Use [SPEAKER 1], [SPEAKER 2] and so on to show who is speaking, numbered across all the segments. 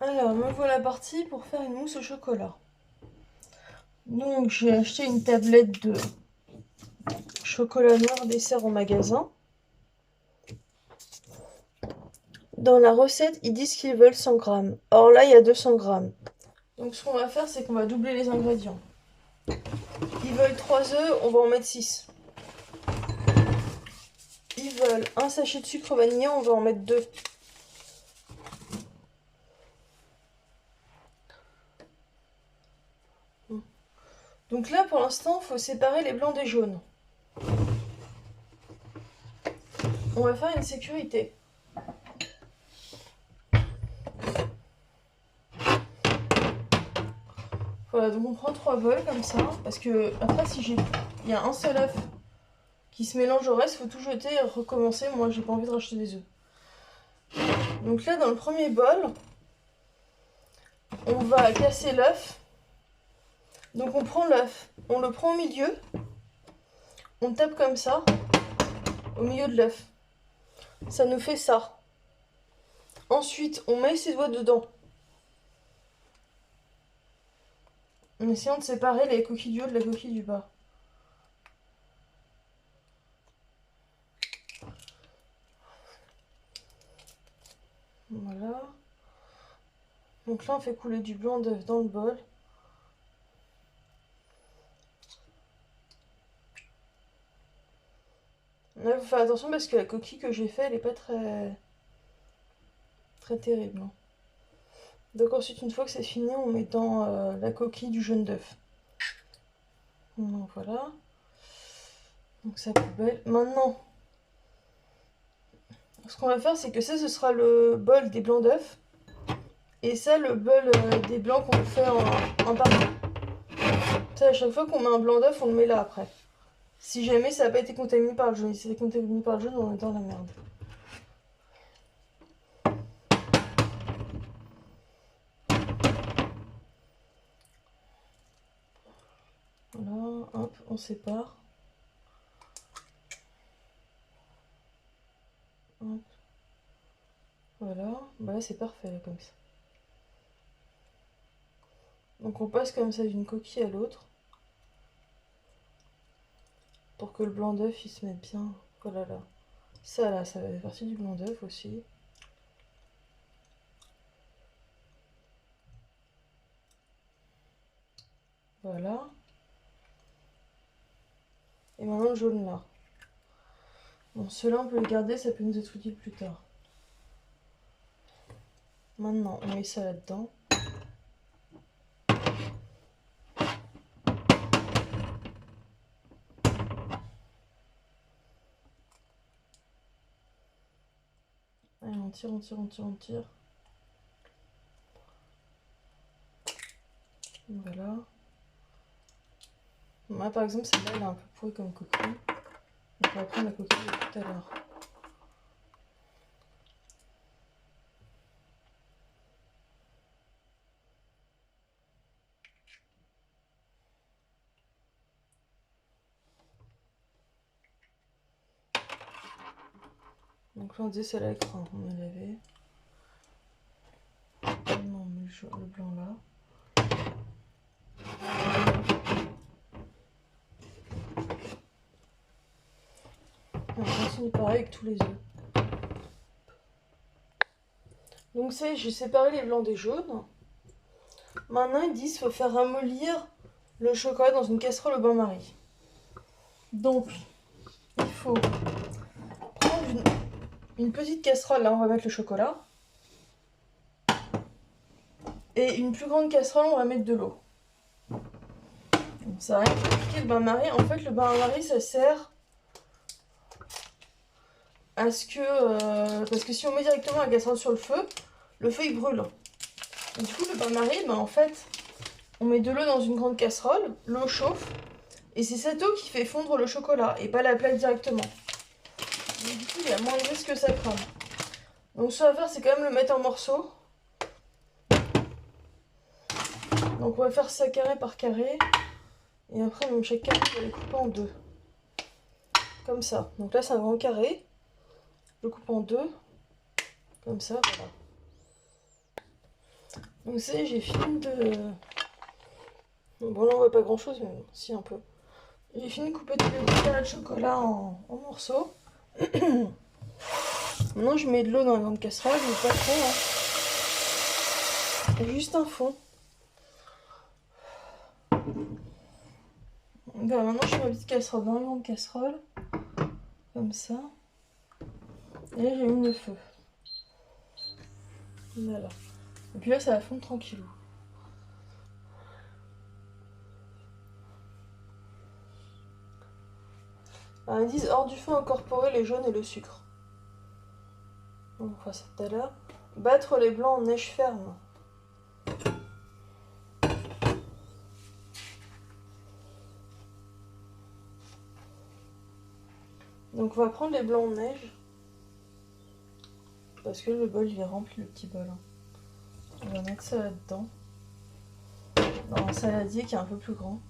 [SPEAKER 1] Alors, me voilà partie pour faire une mousse au chocolat. Donc, j'ai acheté une tablette de chocolat noir dessert au magasin. Dans la recette, ils disent qu'ils veulent 100 grammes. Or là, il y a 200 grammes. Donc, ce qu'on va faire, c'est qu'on va doubler les ingrédients. Ils veulent 3 œufs, on va en mettre 6. Ils veulent un sachet de sucre vanillé, on va en mettre 2. Donc là, pour l'instant, il faut séparer les blancs des jaunes. On va faire une sécurité. Voilà, donc on prend 3 bols comme ça, parce que après, si il y a un seul œuf qui se mélange au reste, il faut tout jeter et recommencer. Moi, j'ai pas envie de racheter des œufs. Donc là, dans le premier bol, on va casser l'œuf. Donc on prend l'œuf, on le prend au milieu, on tape comme ça, au milieu de l'œuf. Ça nous fait ça. Ensuite, on met ses doigts dedans. En essayant de séparer les coquilles du haut de la coquille du bas. Voilà. Donc là, on fait couler du blanc d'œuf dans le bol. Là, il faut faire attention parce que la coquille que j'ai faite, elle n'est pas très terrible. Donc ensuite, une fois que c'est fini, on met dans la coquille du jaune d'œuf. Donc voilà. Donc ça poubelle. Maintenant, ce qu'on va faire, c'est que ça, ce sera le bol des blancs d'œufs. Et ça, le bol des blancs qu'on fait en partie. Ça, à chaque fois qu'on met un blanc d'œuf, on le met là après. Si jamais ça n'a pas été contaminé par le jaune. Si c'est contaminé par le jaune, on est dans la merde. Voilà, hop, on sépare. Hop. Voilà, bah là c'est parfait là, comme ça. Donc on passe comme ça d'une coquille à l'autre. Pour que le blanc d'œuf il se mette bien. Voilà là. Ça là, ça fait partie du blanc d'œuf aussi. Voilà. Et maintenant le jaune là. Bon, ceux-là on peut les garder, ça peut nous être utile plus tard. Maintenant on met ça là-dedans. Allez, on tire, on tire, on tire, on tire. Voilà. Moi par exemple celle-là elle est un peu pourrie comme coquille. Donc on va prendre la coquille de tout à l'heure. Donc là on disait celle-là avec cran, on a lavé. Maintenant on met le blanc là. Et on continue pareil avec tous les œufs. Donc ça, j'ai séparé les blancs des jaunes. Maintenant ils disent qu'il faut faire ramollir le chocolat dans une casserole au bain-marie. Donc il faut prendre une petite casserole, là on va mettre le chocolat. Et une plus grande casserole, on va mettre de l'eau. Ça va rien compliqué le bain-marie. En fait le bain-marie ça sert à ce que... parce que si on met directement la casserole sur le feu il brûle. Et du coup le bain-marie, en fait, on met de l'eau dans une grande casserole, l'eau chauffe, et c'est cette eau qui fait fondre le chocolat, et pas la plaque directement. Donc du coup il y a moins de risque que ça crame. Donc ce qu'on va faire c'est quand même le mettre en morceaux. Donc on va faire ça carré par carré. Et après même chaque carré on va les couper en deux. Comme ça. Donc là c'est un grand carré. Je le coupe en deux. Comme ça, voilà. Donc c'est, j'ai fini de... Bon là on voit pas grand chose, mais bon, si un peu. J'ai fini de couper tous les petits carrés de chocolat en morceaux. Maintenant je mets de l'eau dans la grande casserole, mais pas trop. Hein. Juste un fond. Voilà, maintenant je mets ma petite casserole dans la grande casserole. Comme ça. Et là j'ai mis le feu. Voilà. Et puis là ça va fondre tranquillou. Alors, ils disent hors du feu incorporer les jaunes et le sucre. On fera ça tout à l'heure. Battre les blancs en neige ferme. Donc on va prendre les blancs en neige. Parce que le bol il est rempli, le petit bol. Hein. On va mettre ça là-dedans. Dans un saladier qui est un peu plus grand.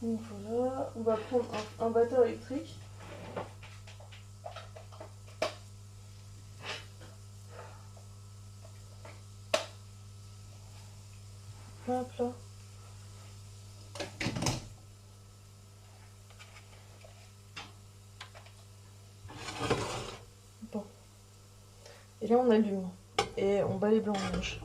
[SPEAKER 1] Donc voilà, on va prendre un batteur électrique. Hop là. Bon. Et là on allume. Et on bat les blancs en neige.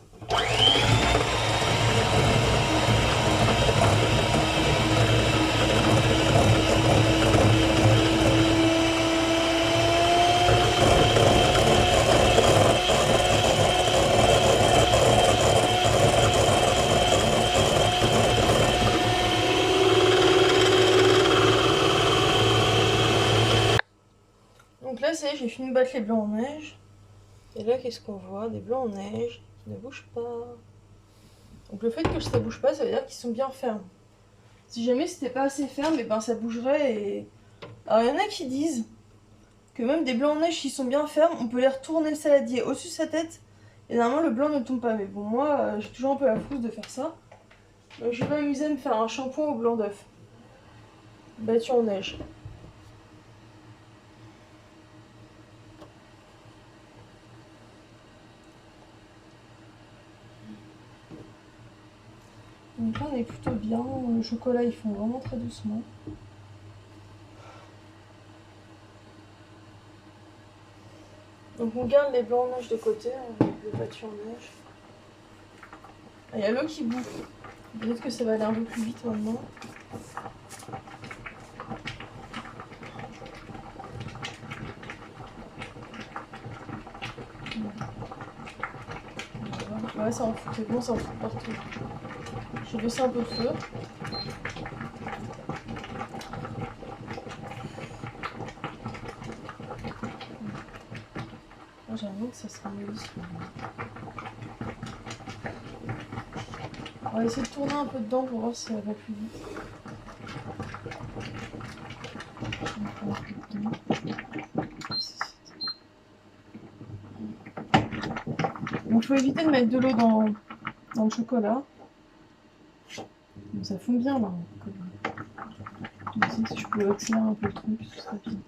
[SPEAKER 1] Donc là, c'est j'ai fini de battre les blancs en neige. Et là, qu'est-ce qu'on voit? Des blancs en neige qui ne bougent pas. Donc le fait que ça ne bouge pas, ça veut dire qu'ils sont bien fermes. Si jamais c'était pas assez ferme, et ben ça bougerait et... Alors il y en a qui disent que même des blancs en neige qui sont bien fermes, on peut les retourner le saladier au-dessus de sa tête. Et normalement le blanc ne tombe pas. Mais bon, moi, j'ai toujours un peu la frousse de faire ça. Donc je vais m'amuser à me faire un shampoing au blanc d'œuf. Battu en neige. Donc là on est plutôt bien, le chocolat il fond vraiment très doucement. Donc on garde les blancs en neige de côté, on met le battu en neige. Il y a l'eau qui bouffe, peut-être que ça va aller un peu plus vite maintenant. Ouais, ça en fout, c'est bon, ça en fout partout. J'ai baissé un peu le feu. J'avoue que ça sera mieux ici. On va essayer de tourner un peu dedans pour voir si ça va plus vite. Donc il faut éviter de mettre de l'eau dans le chocolat. Donc, ça fond bien là. Si je peux accélérer un peu le truc, ce serait bien.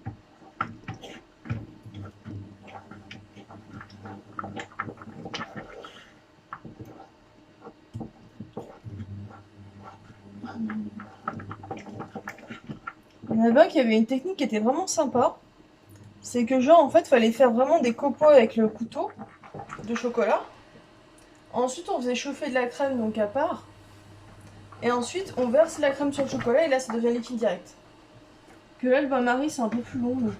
[SPEAKER 1] Il y en avait un qui avait une technique qui était vraiment sympa. C'est que genre en fait fallait faire vraiment des copeaux avec le couteau de chocolat. Ensuite on faisait chauffer de la crème donc à part. Et ensuite on verse la crème sur le chocolat et là ça devient liquide direct. Que là le bain-marie c'est un peu plus long. Mais...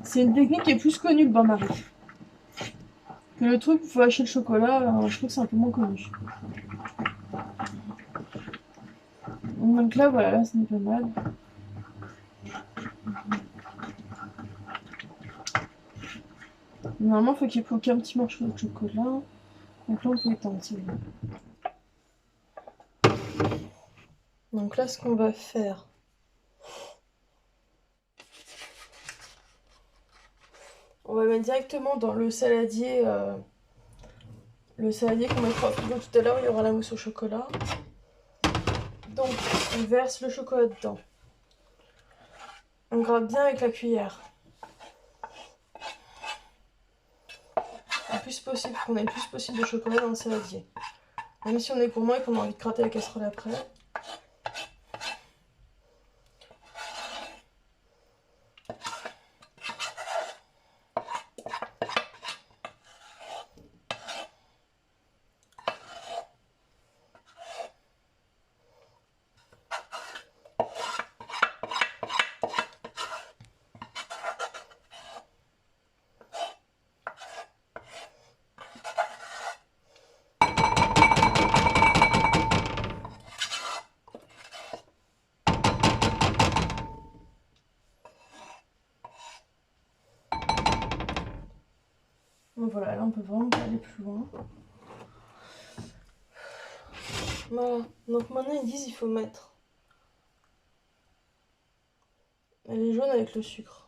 [SPEAKER 1] c'est une technique qui est plus connue le bain-marie. Que le truc où il faut hacher le chocolat, je trouve que c'est un peu moins connu. Donc là voilà, là c'est pas mal. Normalement il faut qu'il n'y ait plus aucun petit morceau de chocolat. Donc là on peut étendre. Donc là ce qu'on va faire. On va mettre directement dans le saladier qu'on mettra au frigo tout à l'heure, il y aura la mousse au chocolat. Donc on verse le chocolat dedans. On gratte bien avec la cuillère. Le plus possible, qu'on ait le plus possible de chocolat dans le saladier. Même si on est gourmand et qu'on a envie de gratter la casserole après. Donc voilà, là on peut vraiment pas aller plus loin. Voilà, donc maintenant ils disent il faut mettre. Elle est jaune avec le sucre.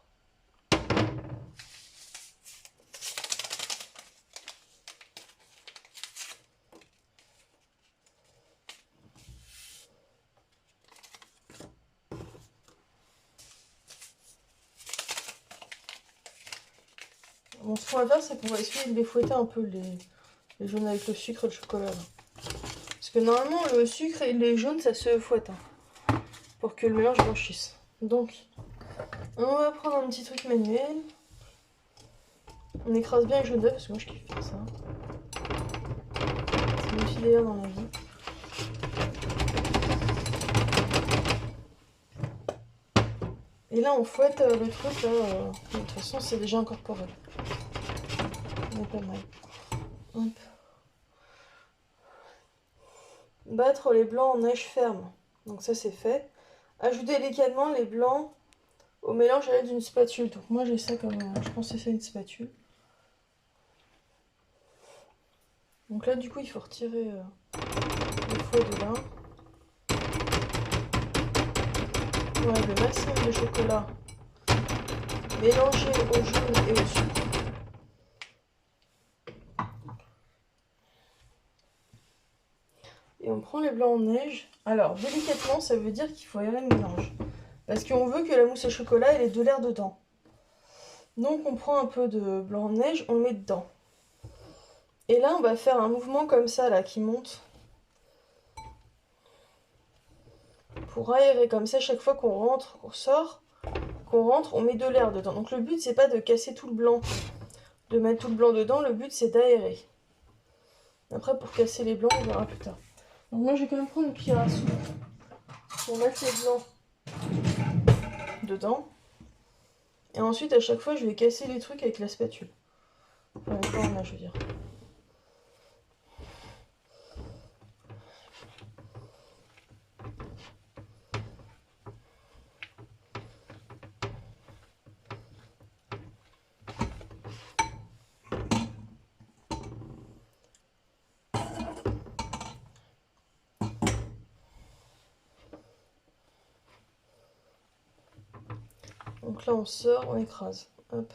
[SPEAKER 1] Bon, ce qu'on va faire, c'est qu'on va essayer de les fouetter un peu, les jaunes avec le sucre et le chocolat. Là. Parce que normalement, le sucre et les jaunes, ça se fouette. Hein, pour que le mélange blanchisse. Donc, on va prendre un petit truc manuel. On écrase bien les jaunes d'œufs, parce que moi je kiffe faire ça. C'est aussi d'ailleurs dans la vie. Et là, on fouette le truc, là. De toute façon, c'est déjà incorporé. On est pas mal. Hop. Battre les blancs en neige ferme. Donc ça, c'est fait. Ajouter délicatement les blancs au mélange à l'aide d'une spatule. Donc moi, j'ai ça comme... je pense que c'est une spatule. Donc là, du coup, il faut retirer le fouet de là. Ouais, le maximum de chocolat mélangé au jaune et au sucre. Et on prend les blancs en neige. Alors, délicatement, ça veut dire qu'il faut aérer le mélange. Parce qu'on veut que la mousse au chocolat, elle ait de l'air dedans. Donc, on prend un peu de blanc en neige, on le met dedans. Et là, on va faire un mouvement comme ça, là, qui monte. Pour aérer comme ça, chaque fois qu'on rentre, qu'on sort, qu'on rentre, on met de l'air dedans. Donc, le but, c'est pas de casser tout le blanc, de mettre tout le blanc dedans. Le but, c'est d'aérer. Après, pour casser les blancs, on verra plus tard. Donc moi, je vais quand même prendre une cuillère à soupe pour mettre les blancs dedans. Et ensuite, à chaque fois, je vais casser les trucs avec la spatule. Enfin, les blancs, là, je veux dire. Donc là, on sort, on écrase. Hop.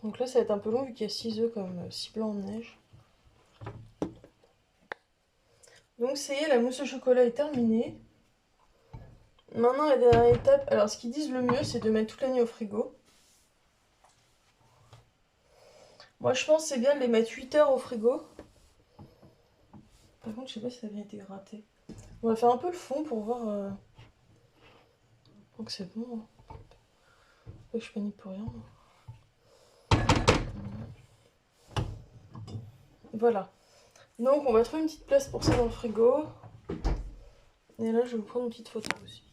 [SPEAKER 1] Donc là, ça va être un peu long vu qu'il y a 6 œufs comme 6 blancs en neige. Donc ça y est, la mousse au chocolat est terminée. Maintenant, la dernière étape, alors ce qu'ils disent le mieux, c'est de mettre toute la nuit au frigo. Moi, je pense que c'est bien de les mettre 8 heures au frigo. Par contre, je sais pas si ça a bien été gratté. On va faire un peu le fond pour voir... Donc c'est bon. Pas que je panique pour rien. Voilà. Donc on va trouver une petite place pour ça dans le frigo. Et là, je vais vous prendre une petite photo aussi.